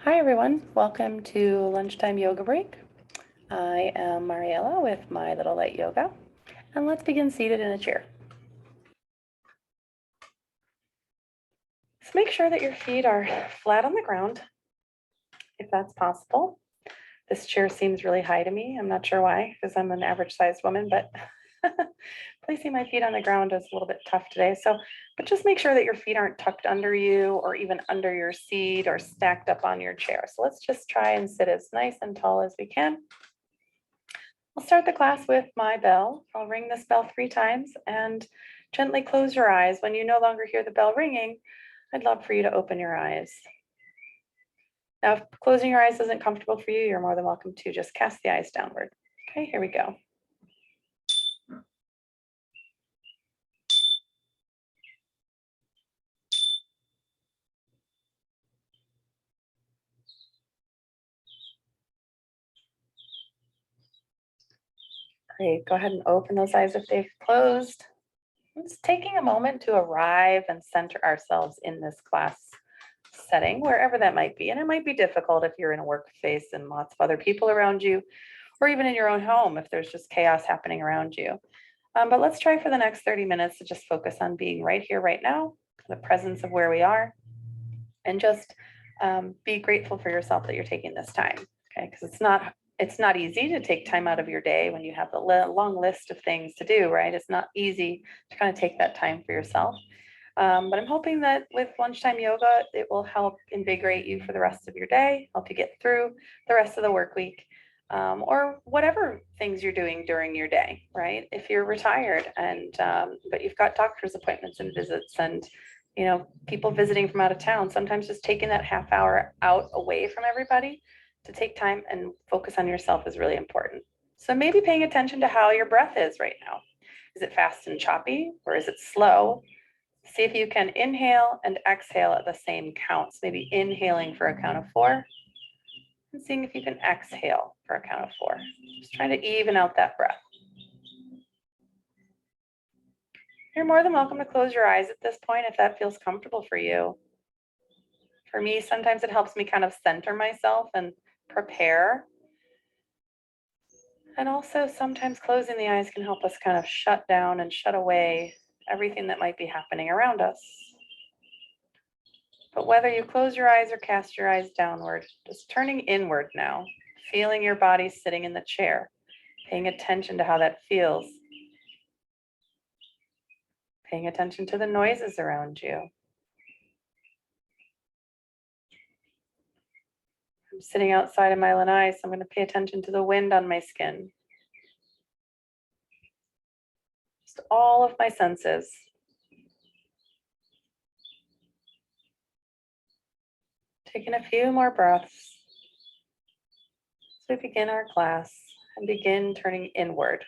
Hi everyone, welcome to Lunchtime Yoga Break. I am Mariella with My Little Light Yoga, and let's begin seated in a chair. So make sure that your feet are flat on the ground, if that's possible. This chair seems really high to me. I'm not sure why, because I'm an average sized woman, but placing my feet on the ground is a little bit tough today. But just make sure that your feet aren't tucked under you or even under your seat or stacked up on your chair. So let's just try and sit as nice and tall as we can. I'll start the class with my bell. I'll ring this bell 3 times and gently close your eyes. When you no longer hear the bell ringing, I'd love for you to open your eyes. Now, if closing your eyes isn't comfortable for you, you're more than welcome to just cast the eyes downward. Okay, here we go. Great, go ahead and open those eyes if they've closed. Just taking a moment to arrive and center ourselves in this class setting, wherever that might be. And it might be difficult if you're in a workspace and lots of other people around you, or even in your own home if there's just chaos happening around you. But let's try for the next 30 minutes to just focus on being right here, right now, the presence of where we are, and just be grateful for yourself that you're taking this time, okay? Because it's not easy to take time out of your day when you have a long list of things to do, right? It's not easy to kind of take that time for yourself. But I'm hoping that with lunchtime yoga, it will help invigorate you for the rest of your day, help you get through the rest of the work week, or whatever things you're doing during your day, right? If you're retired and but you've got doctor's appointments and visits and people visiting from out of town, sometimes just taking that half hour out away from everybody to take time and focus on yourself is really important. So maybe paying attention to how your breath is right now. Is it fast and choppy or is it slow? See if you can inhale and exhale at the same counts, maybe inhaling for a count of 4 and seeing if you can exhale for a count of 4. Just trying to even out that breath. You're more than welcome to close your eyes at this point if that feels comfortable for you. For me, sometimes it helps me kind of center myself and prepare. And also sometimes closing the eyes can help us kind of shut down and shut away everything that might be happening around us. But whether you close your eyes or cast your eyes downward, just turning inward now, feeling your body sitting in the chair, paying attention to how that feels, paying attention to the noises around you. I'm sitting outside of my lanai, so I'm going to pay attention to the wind on my skin. Just all of my senses. Taking a few more breaths as we begin our class and begin turning inward.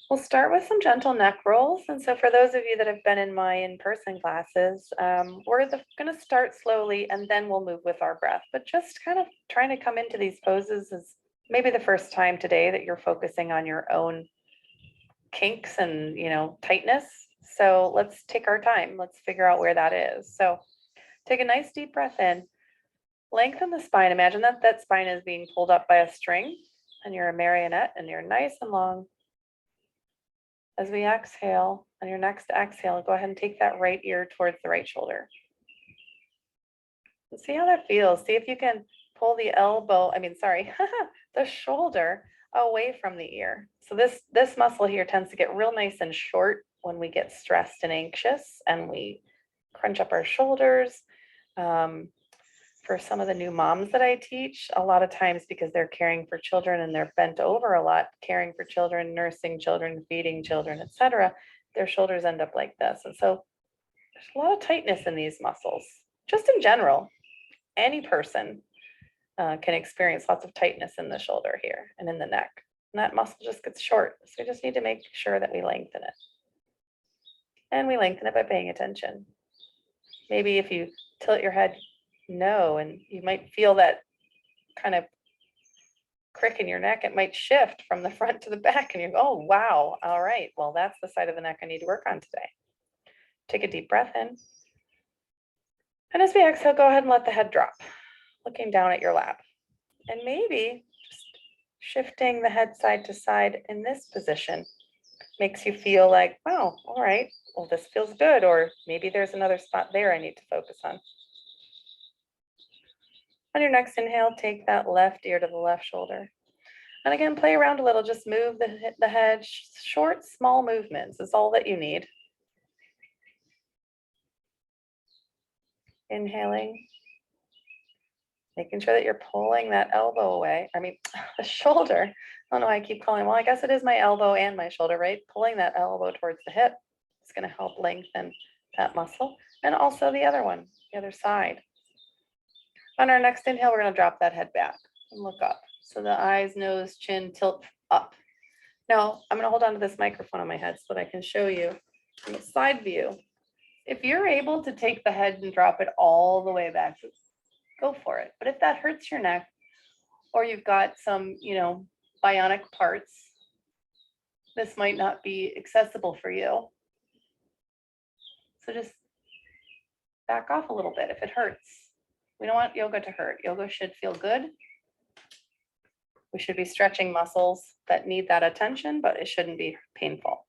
We'll start with some gentle neck rolls. And so for those of you that have been in my in-person classes, we're going to start slowly and then we'll move with our breath. But just kind of trying to come into these poses is maybe the first time today that you're focusing on your own kinks and, tightness. So let's take our time. Let's figure out where that is. So take a nice deep breath in, lengthen the spine. Imagine that that spine is being pulled up by a string and you're a marionette and you're nice and long. As we exhale, on your next exhale, go ahead and take that right ear towards the right shoulder. And see how that feels. See if you can pull the the shoulder away from the ear. So this muscle here tends to get real nice and short when we get stressed and anxious and we crunch up our shoulders. For some of the new moms that I teach, a lot of times because they're caring for children and they're bent over a lot, caring for children, nursing children, feeding children, etc., their shoulders end up like this. And so there's a lot of tightness in these muscles. Just in general, any person can experience lots of tightness in the shoulder here and in the neck. And that muscle just gets short. So we just need to make sure that we lengthen it. And we lengthen it by paying attention. Maybe if you tilt your head no, and you might feel that kind of crick in your neck. It might shift from the front to the back and you go, oh, wow. All right. Well, that's the side of the neck I need to work on today. Take a deep breath in And as we exhale, go ahead and let the head drop, looking down at your lap. And maybe just shifting the head side to side in this position makes you feel like, wow, all right, well, this feels good. Or maybe there's another spot there I need to focus on. On your next inhale, take that left ear to the left shoulder. And again, play around a little, just move the head, short, small movements is all that you need. Inhaling, making sure that you're pulling that elbow away. The shoulder. I don't know why I keep calling, well, I guess it is my elbow and my shoulder, right? Pulling that elbow towards the hip is going to help lengthen that muscle. And also the other one, the other side. On our next inhale, we're going to drop that head back and look up. So the eyes, nose, chin tilt up. Now, I'm going to hold on to this microphone on my head so that I can show you from a side view. If you're able to take the head and drop it all the way back, go for it. But if that hurts your neck, or you've got some, bionic parts, this might not be accessible for you. So just back off a little bit if it hurts. We don't want yoga to hurt. Yoga should feel good. We should be stretching muscles that need that attention, but it shouldn't be painful.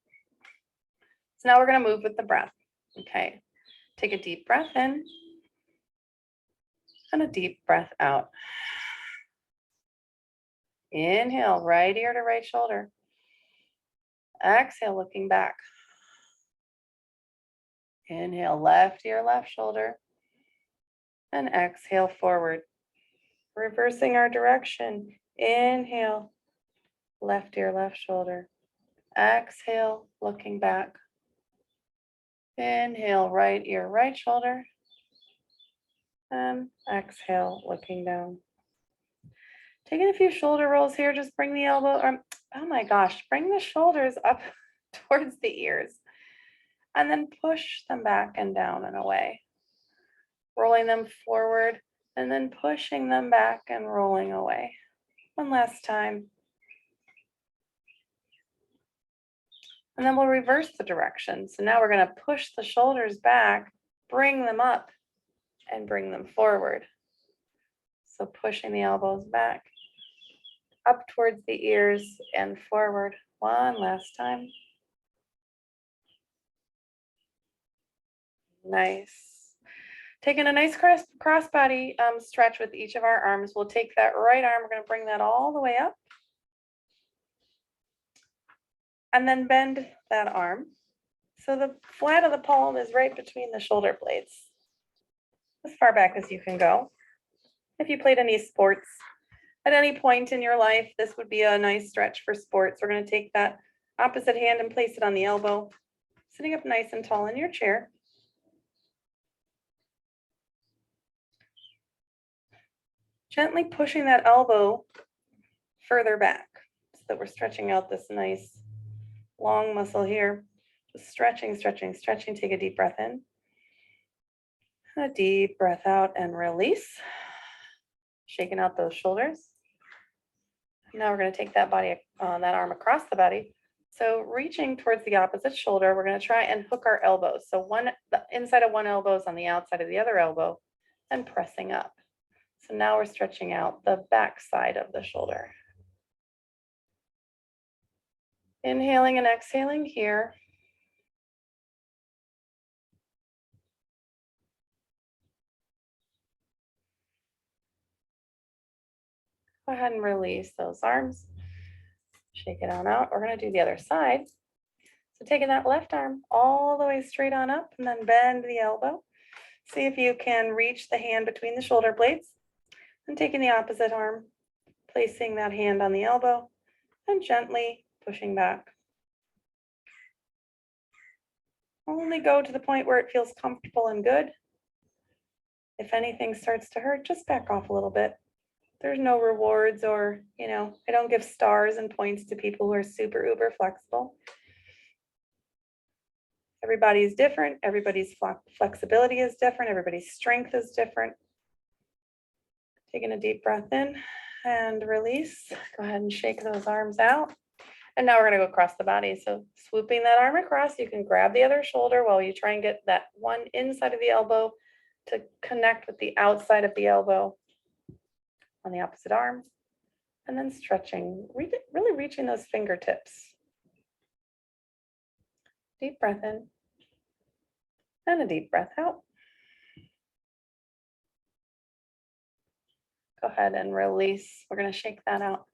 So now we're going to move with the breath. Okay, take a deep breath in and a deep breath out. Inhale, right ear to right shoulder. Exhale, looking back. Inhale, left ear, left shoulder. And exhale, forward. Reversing our direction. Inhale, left ear, left shoulder. Exhale, looking back. Inhale, right ear, right shoulder. And exhale, looking down. Taking a few shoulder rolls here, just bring the elbow, bring the shoulders up towards the ears. And then push them back and down and away. Rolling them forward and then pushing them back and rolling away. One last time. And then we'll reverse the direction. So now we're going to push the shoulders back, bring them up, and bring them forward. So pushing the elbows back, up towards the ears and forward. One last time. Nice. Taking a nice crossbody stretch with each of our arms. We'll take that right arm, we're going to bring that all the way up. And then bend that arm. So the flat of the palm is right between the shoulder blades. As far back as you can go. If you played any sports at any point in your life, this would be a nice stretch for sports. We're going to take that opposite hand and place it on the elbow, sitting up nice and tall in your chair. Gently pushing that elbow further back so that we're stretching out this nice long muscle here. Just stretching, stretching, stretching. Take a deep breath in. And a deep breath out and release. Shaking out those shoulders. Now we're going to take that arm across the body. So reaching towards the opposite shoulder, we're going to try and hook our elbows. So the inside of one elbow is on the outside of the other elbow and pressing up. So now we're stretching out the back side of the shoulder. Inhaling and exhaling here. Go ahead and release those arms. Shake it on out. We're going to do the other side. So taking that left arm all the way straight on up and then bend the elbow. See if you can reach the hand between the shoulder blades. And taking the opposite arm, placing that hand on the elbow and gently pushing back. Only go to the point where it feels comfortable and good. If anything starts to hurt, just back off a little bit. There's no rewards or, I don't give stars and points to people who are super uber flexible. Everybody's different. Everybody's flexibility is different. Everybody's strength is different. Taking a deep breath in and release. Go ahead and shake those arms out. And now we're going to go across the body. So swooping that arm across, you can grab the other shoulder while you try and get that one inside of the elbow to connect with the outside of the elbow on the opposite arm. And then stretching, really reaching those fingertips. Deep breath in and a deep breath out. Go ahead and release. We're going to shake that out.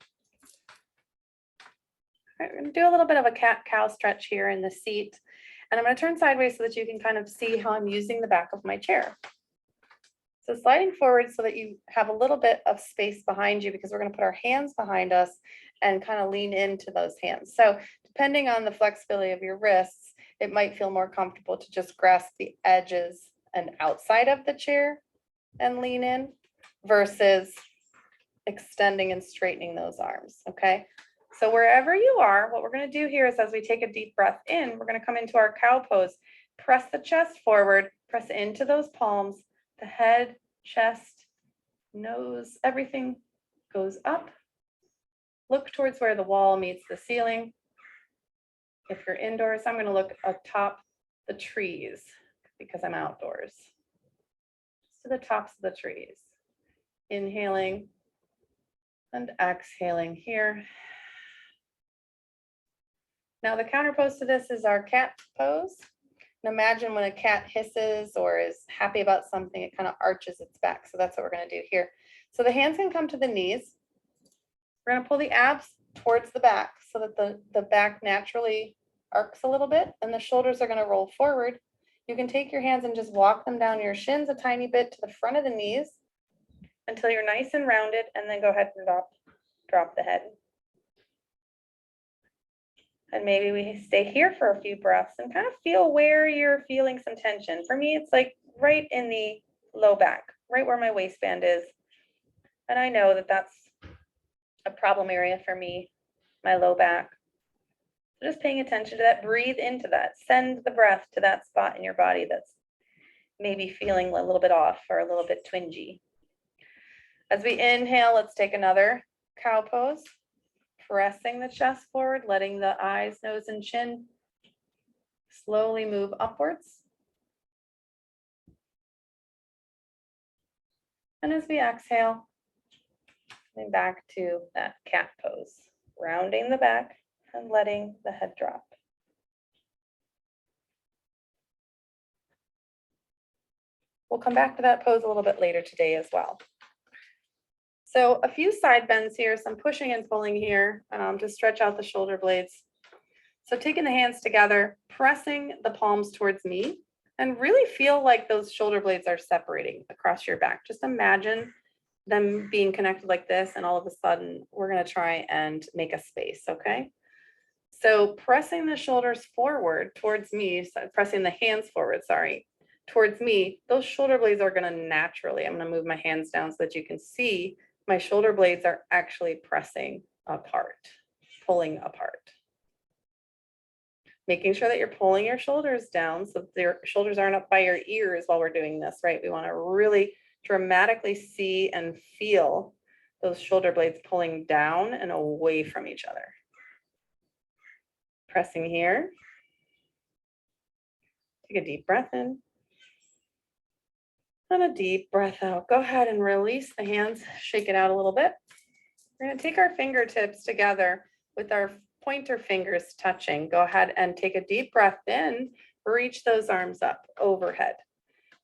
All right, we're going to do a little bit of a cat-cow stretch here in the seat. And I'm going to turn sideways so that you can kind of see how I'm using the back of my chair. So sliding forward so that you have a little bit of space behind you, because we're going to put our hands behind us and kind of lean into those hands. So depending on the flexibility of your wrists, it might feel more comfortable to just grasp the edges and outside of the chair and lean in versus extending and straightening those arms, okay? So wherever you are, what we're going to do here is as we take a deep breath in, we're going to come into our cow pose, press the chest forward, press into those palms, the head, chest, nose, everything goes up. Look towards where the wall meets the ceiling. If you're indoors, I'm going to look atop the trees because I'm outdoors. Just to the tops of the trees. Inhaling and exhaling here. Now the counter pose to this is our cat pose. And imagine when a cat hisses or is happy about something, it kind of arches its back. So that's what we're going to do here. So the hands can come to the knees. We're going to pull the abs towards the back so that the back naturally arcs a little bit and the shoulders are going to roll forward. You can take your hands and just walk them down your shins a tiny bit to the front of the knees until you're nice and rounded, and then go ahead and drop the head. And maybe we stay here for a few breaths and kind of feel where you're feeling some tension. For me, it's like right in the low back, right where my waistband is. And I know that that's a problem area for me, my low back. So just paying attention to that, breathe into that, send the breath to that spot in your body that's maybe feeling a little bit off or a little bit twingy. As we inhale, let's take another cow pose. Pressing the chest forward, letting the eyes, nose, and chin slowly move upwards. And as we exhale, coming back to that cat pose, rounding the back and letting the head drop. We'll come back to that pose a little bit later today as well. So a few side bends here, some pushing and pulling here to stretch out the shoulder blades. So taking the hands together, pressing the palms towards me, and really feel like those shoulder blades are separating across your back. Just imagine them being connected like this, and all of a sudden, we're going to try and make a space, okay? So pressing the shoulders forward towards me, so pressing the hands forward, towards me, those shoulder blades are going to naturally, I'm going to move my hands down so that you can see my shoulder blades are actually pressing apart, pulling apart. Making sure that you're pulling your shoulders down so your shoulders aren't up by your ears while we're doing this, right? We want to really dramatically see and feel those shoulder blades pulling down and away from each other. Pressing here. Take a deep breath in. And a deep breath out. Go ahead and release the hands, shake it out a little bit. We're going to take our fingertips together with our pointer fingers touching. Go ahead and take a deep breath in, reach those arms up overhead.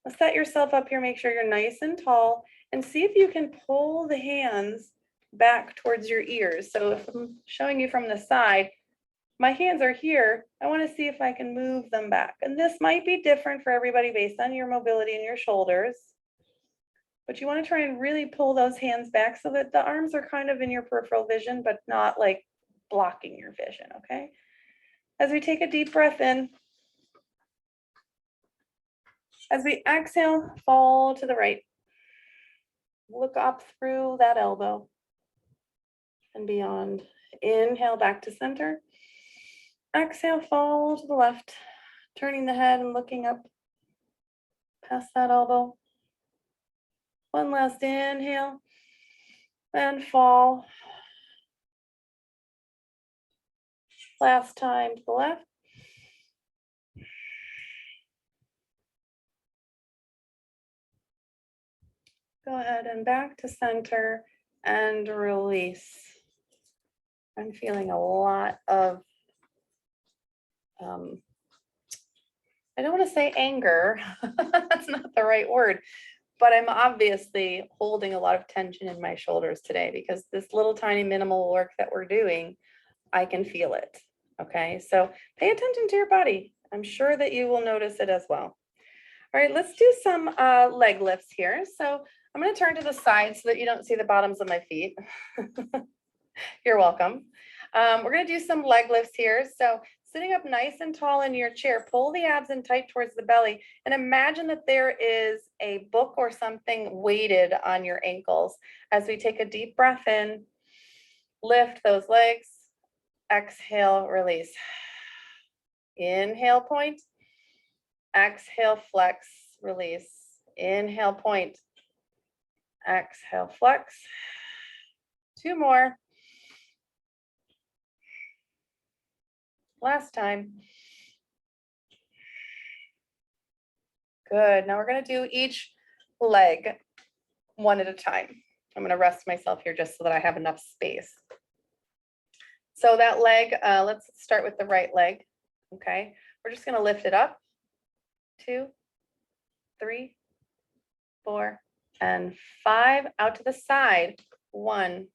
Now set yourself up here, make sure you're nice and tall, and see if you can pull the hands back towards your ears. So if I'm showing you from the side, my hands are here. I want to see if I can move them back. And this might be different for everybody based on your mobility in your shoulders. But you want to try and really pull those hands back so that the arms are kind of in your peripheral vision, but not like blocking your vision, okay? As we take a deep breath in, as we exhale, fall to the right. Look up through that elbow and beyond. Inhale back to center. Exhale, fall to the left, turning the head and looking up past that elbow. One last inhale and fall. Last time to the left. Go ahead and back to center and release. I'm feeling a lot of, I don't want to say anger, that's not the right word, but I'm obviously holding a lot of tension in my shoulders today because this little tiny minimal work that we're doing, I can feel it. Okay, so pay attention to your body. I'm sure that you will notice it as well. All right, let's do some leg lifts here. So I'm going to turn to the side so that you don't see the bottoms of my feet. You're welcome. We're going to do some leg lifts here. So sitting up nice and tall in your chair, pull the abs in tight towards the belly and imagine that there is a book or something weighted on your ankles. As we take a deep breath in, lift those legs, exhale, release. Inhale, point. Exhale, flex, release. Inhale, point. Exhale, flex. 2 more. Last time. Good. Now we're going to do each leg one at a time. I'm going to rest myself here just so that I have enough space. So that leg, let's start with the right leg. Okay. We're just going to lift it up. 2, 3, 4, and 5. Out to the side. 1,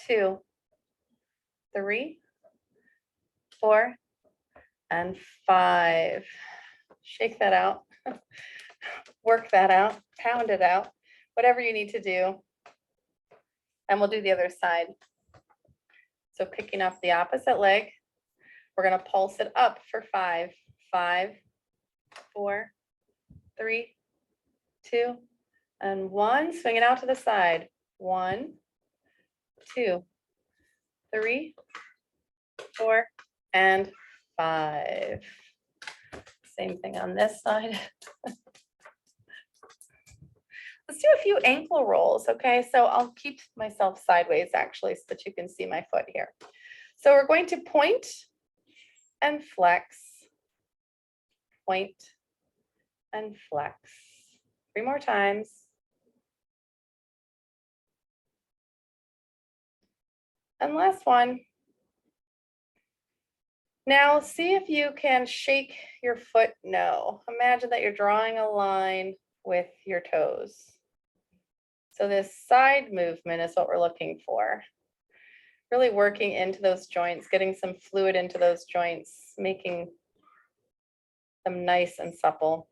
2, 3, 4, and 5. Shake that out. Work that out. Pound it out. Whatever you need to do. And we'll do the other side. So picking up the opposite leg, we're going to pulse it up for 5. 5, 4, 3, 2, and 1. Swing it out to the side. 1, 2, 3, 4, and 5. Same thing on this side. Let's do a few ankle rolls, okay? So I'll keep myself sideways actually so that you can see my foot here. So we're going to point and flex, point and flex. 3 more times. And last one. Now see if you can shake your foot no. Imagine that you're drawing a line with your toes. So this side movement is what we're looking for. Really working into those joints, getting some fluid into those joints, making them nice and supple.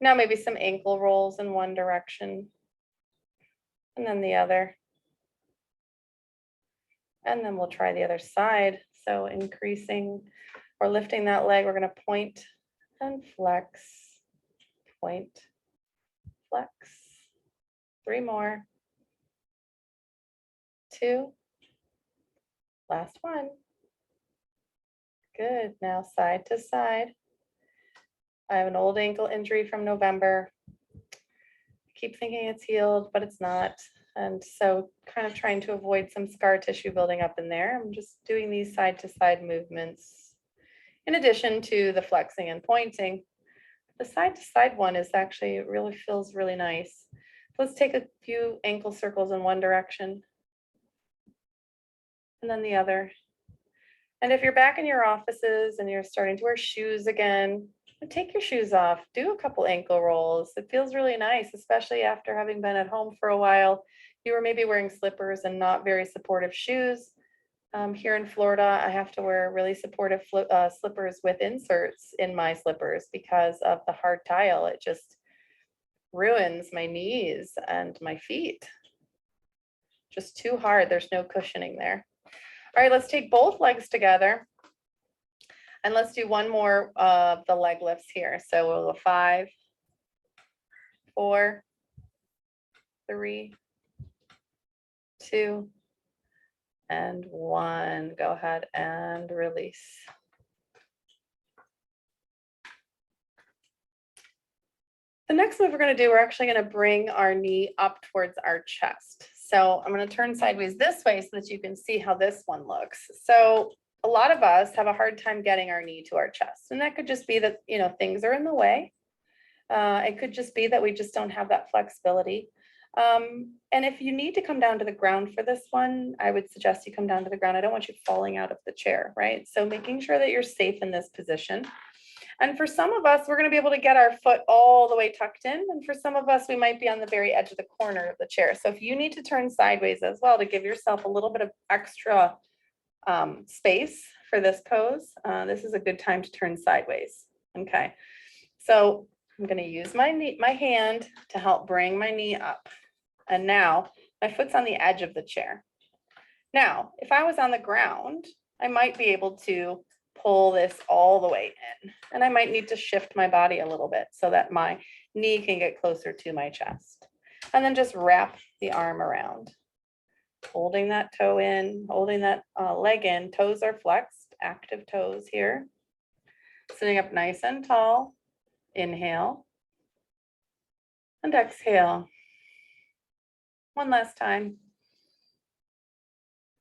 Now maybe some ankle rolls in one direction and then the other. And then we'll try the other side. So increasing or lifting that leg, we're going to point and flex, point, flex. 3 more. 2. Last one. Good. Now side to side. I have an old ankle injury from November. I keep thinking it's healed, but it's not. And so kind of trying to avoid some scar tissue building up in there. I'm just doing these side to side movements in addition to the flexing and pointing. The side to side one is actually, it really feels really nice. Let's take a few ankle circles in one direction and then the other. And if you're back in your offices and you're starting to wear shoes again, take your shoes off, do a couple ankle rolls. It feels really nice, especially after having been at home for a while. You were maybe wearing slippers and not very supportive shoes. Here in Florida, I have to wear really supportive slippers with inserts in my slippers because of the hard tile. It just ruins my knees and my feet. Just too hard. There's no cushioning there. All right, let's take both legs together. And let's do one more of the leg lifts here. So we'll go 5, 4, 3, 2, and 1. Go ahead and release. The next move we're going to do, we're actually going to bring our knee up towards our chest. So I'm going to turn sideways this way so that you can see how this one looks. So a lot of us have a hard time getting our knee to our chest. And that could just be that, things are in the way. It could just be that we just don't have that flexibility. And if you need to come down to the ground for this one, I would suggest you come down to the ground. I don't want you falling out of the chair, right? So making sure that you're safe in this position. And for some of us, we're going to be able to get our foot all the way tucked in. And for some of us, we might be on the very edge of the corner of the chair. So if you need to turn sideways as well to give yourself a little bit of extra space for this pose, this is a good time to turn sideways. Okay, so I'm going to use my hand to help bring my knee up. And now my foot's on the edge of the chair. Now, if I was on the ground, I might be able to pull this all the way in. And I might need to shift my body a little bit so that my knee can get closer to my chest. And then just wrap the arm around, holding that toe in, holding that leg in. Toes are flexed, active toes here. Sitting up nice and tall. Inhale and exhale. One last time.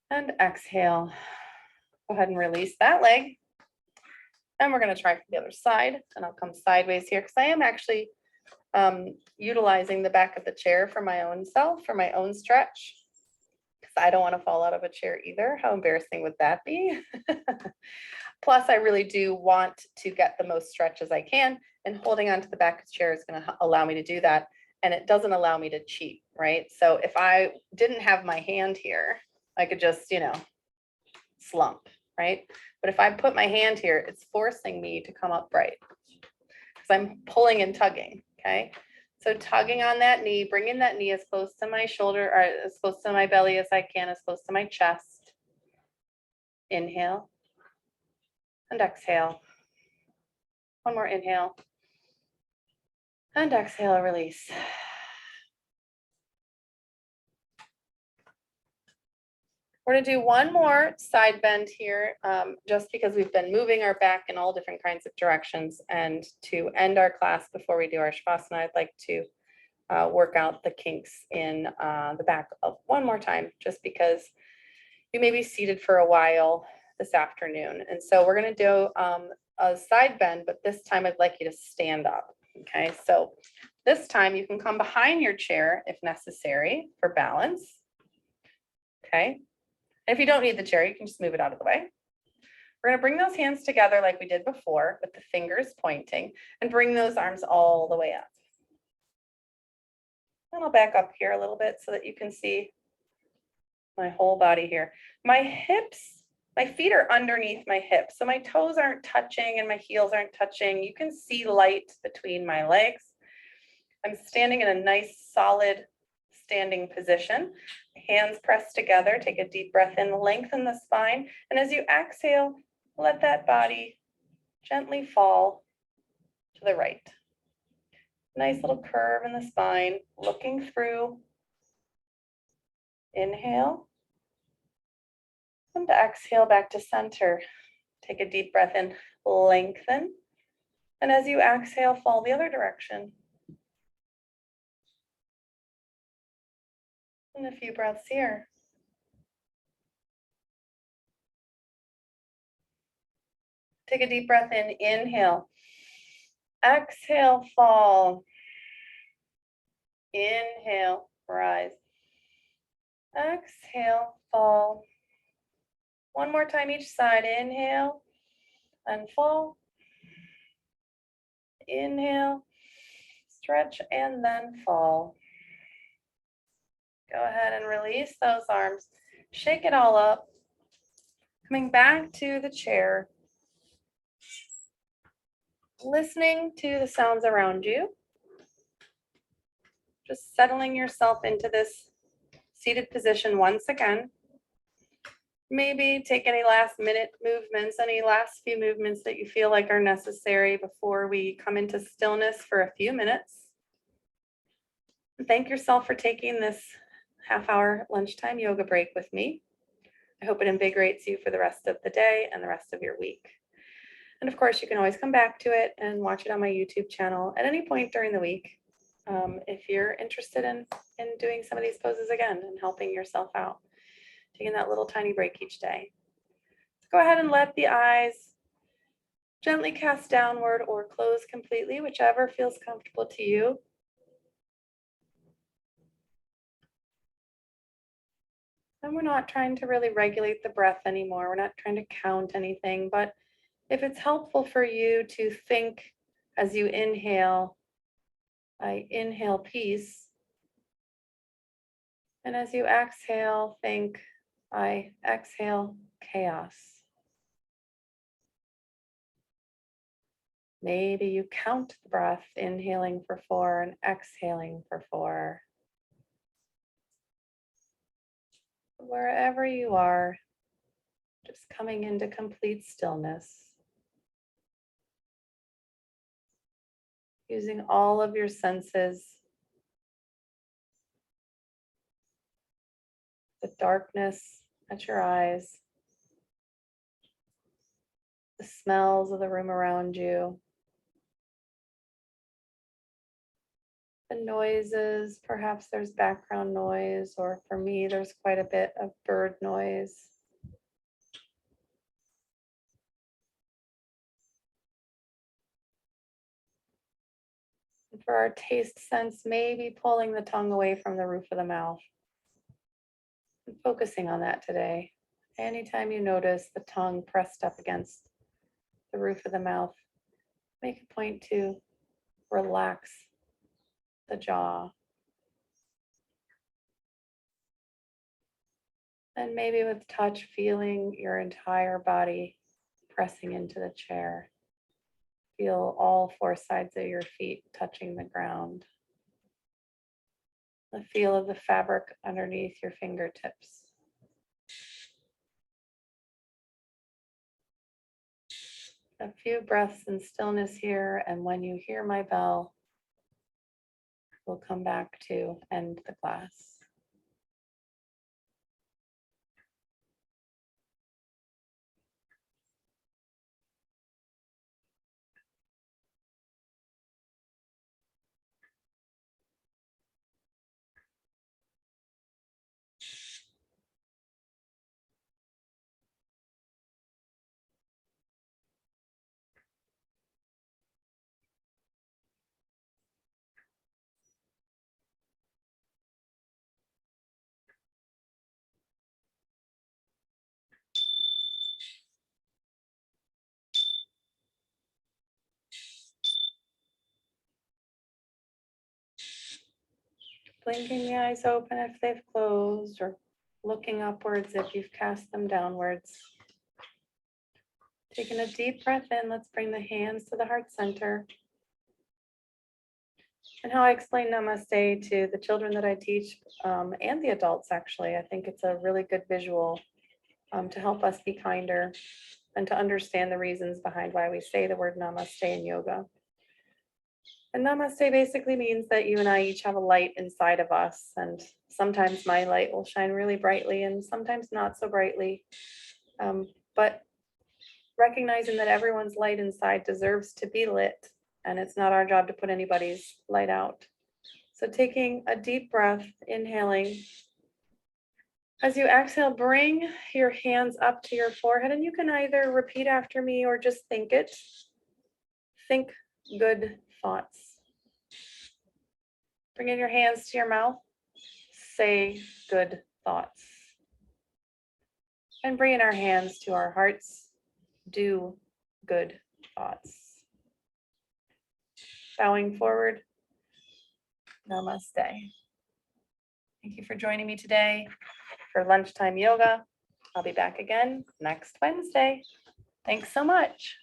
And exhale. Go ahead and release that leg. And we're going to try from the other side. And I'll come sideways here because I am actually utilizing the back of the chair for my own self, for my own stretch. Because I don't want to fall out of a chair either. How embarrassing would that be? Plus, I really do want to get the most stretch as I can. And holding onto the back of the chair is going to allow me to do that. And it doesn't allow me to cheat, right? So if I didn't have my hand here, I could just, slump, right? But if I put my hand here, it's forcing me to come upright because I'm pulling and tugging, okay? So tugging on that knee, bringing that knee as close to my shoulder or as close to my belly as I can, as close to my chest. Inhale and exhale. One more inhale and exhale, release. We're going to do one more side bend here, just because we've been moving our back in all different kinds of directions. And to end our class before we do our Shavasana, I'd like to work out the kinks in the back of one more time, just because you may be seated for a while this afternoon. And so we're going to do a side bend, but this time I'd like you to stand up. Okay, so this time you can come behind your chair if necessary for balance. Okay. And if you don't need the chair, you can just move it out of the way. We're going to bring those hands together like we did before with the fingers pointing and bring those arms all the way up. And I'll back up here a little bit so that you can see my whole body here. My hips, my feet are underneath my hips. So my toes aren't touching and my heels aren't touching. You can see light between my legs. I'm standing in a nice solid standing position. Hands pressed together. Take a deep breath in, lengthen the spine. And as you exhale, let that body gently fall to the right. Nice little curve in the spine, looking through. Inhale. And exhale back to center. Take a deep breath in, lengthen. And as you exhale, fall the other direction. And a few breaths here. Take a deep breath in, inhale. Exhale, fall. Inhale, rise. Exhale, fall. One more time each side. Inhale and fall. Inhale, stretch, and then fall. Go ahead and release those arms. Shake it all up. Coming back to the chair. Listening to the sounds around you. Just settling yourself into this seated position once again. Maybe take any last minute movements, any last few movements that you feel like are necessary before we come into stillness for a few minutes. And thank yourself for taking this half-hour lunchtime yoga break with me. I hope it invigorates you for the rest of the day and the rest of your week. And of course, you can always come back to it and watch it on my YouTube channel at any point during the week if you're interested in doing some of these poses again and helping yourself out, taking that little tiny break each day. So go ahead and let the eyes Gently cast downward or close completely, whichever feels comfortable to you. And we're not trying to really regulate the breath anymore. We're not trying to count anything, but if it's helpful for you to think as you inhale, I inhale peace. And as you exhale, think, I exhale chaos. Maybe you count the breath, inhaling for 4 and exhaling for 4. Wherever you are, just coming into complete stillness, using all of your senses, the darkness at your eyes, the smells of the room around you, the noises, perhaps there's background noise, or for me, there's quite a bit of bird noise. And for our taste sense, maybe pulling the tongue away from the roof of the mouth and focusing on that today. Anytime you notice the tongue pressed up against the roof of the mouth, make a point to relax the jaw. And maybe with touch, feeling your entire body pressing into the chair. Feel all 4 sides of your feet touching the ground. The feel of the fabric underneath your fingertips. A few breaths in stillness here, and when you hear my bell, we'll come back to end the class. Blinking the eyes open if they've closed, or looking upwards if you've cast them downwards. Taking a deep breath in, let's bring the hands to the heart center. And how I explain namaste to the children that I teach, and the adults actually, I think it's a really good visual to help us be kinder and to understand the reasons behind why we say the word namaste in yoga. And namaste basically means that you and I each have a light inside of us, and sometimes my light will shine really brightly and sometimes not so brightly. But recognizing that everyone's light inside deserves to be lit, and it's not our job to put anybody's light out. So taking a deep breath, inhaling. As you exhale, bring your hands up to your forehead, and you can either repeat after me or just think it. Think good thoughts. Bring in your hands to your mouth. Say good thoughts. And bring in our hands to our hearts. Do good thoughts. Bowing forward. Namaste. Thank you for joining me today for Lunchtime Yoga. I'll be back again next Wednesday. Thanks so much.